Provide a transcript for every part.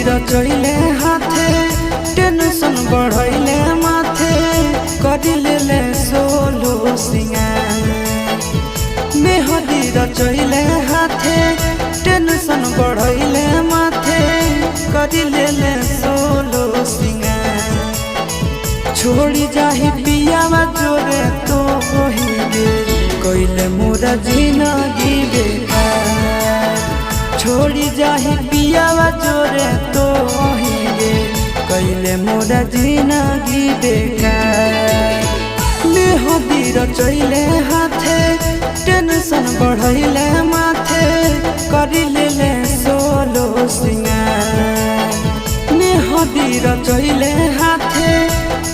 रचैले हाथे टेंशन बढ़ैले माथे करिले सोलो सिंगार मेहदी रचैले हाथे टेंशन बढ़ैले माथे करिले सोलो सिंगार छोड़ी जाही पियावा जोरे तो होइगे कइले मोरा जिंदगी बेकार छोड़ी जाही पियावा जोरे तो होइगे कइले मोरा जिंदगी बेकार मेहदी रचैले हाथे टेंशन बढ़ैले माथे करिले सोलो सिंगार मेहदी रचैले हाथे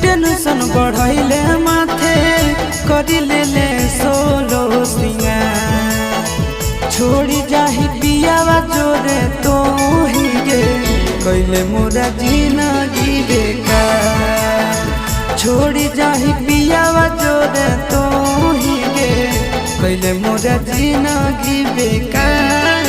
टेंशन बढ़ैले माथे करिले सोलो सिंगार छोड़ी जाही पियावा जोरे तो हिगे कइले मोरा जिंदगी बेकार छोड़ी जाही पियावा जोरे तो हिगे कइले मोरा जिंदगी बेकार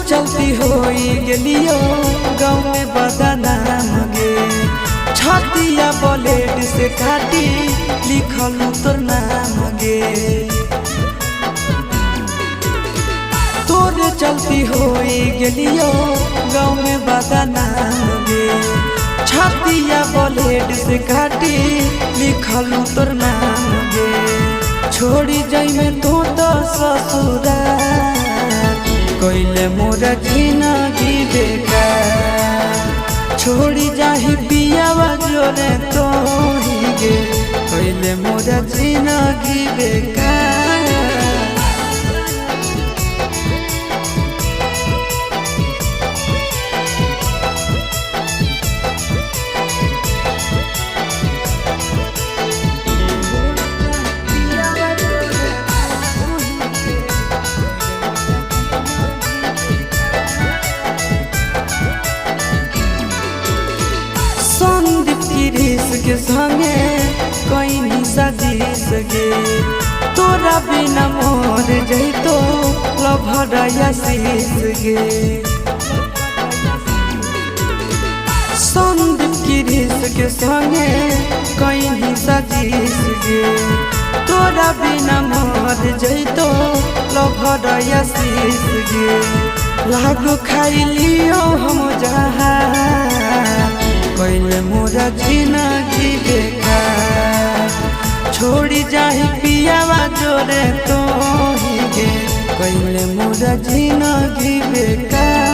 चलती होई गेलियो गाँव में बदनाम गे छतिया ब्लेड से काटी लिखल तोर नाम गे तोरे चलती होई गेलियो गाँव में बदनाम गे छतिया ब्लेड से काटी लिखल तोर नाम गे छोड़ी जाई में तो ससुराल कइले मोरा जिंदगी बेकार छोड़ी जाही पियावा जोरे तो हिगे कइले मोरा जिंदगी बेकार के संगे कोई नहीं सजीस गे तोरा बिना मोर जइतो लभराया शीस गे संदीप गिरीश के संगे कोई नहीं सजीस गे तोरा बिना मोर जइतो लभराया शीस गे लागो खाई लियो हम जहाँ कइले मोरा जिंदगी बेकार छोड़ी जाही पियावा जोरे तो हिगे कइले मोरा जिंदगी बेकार।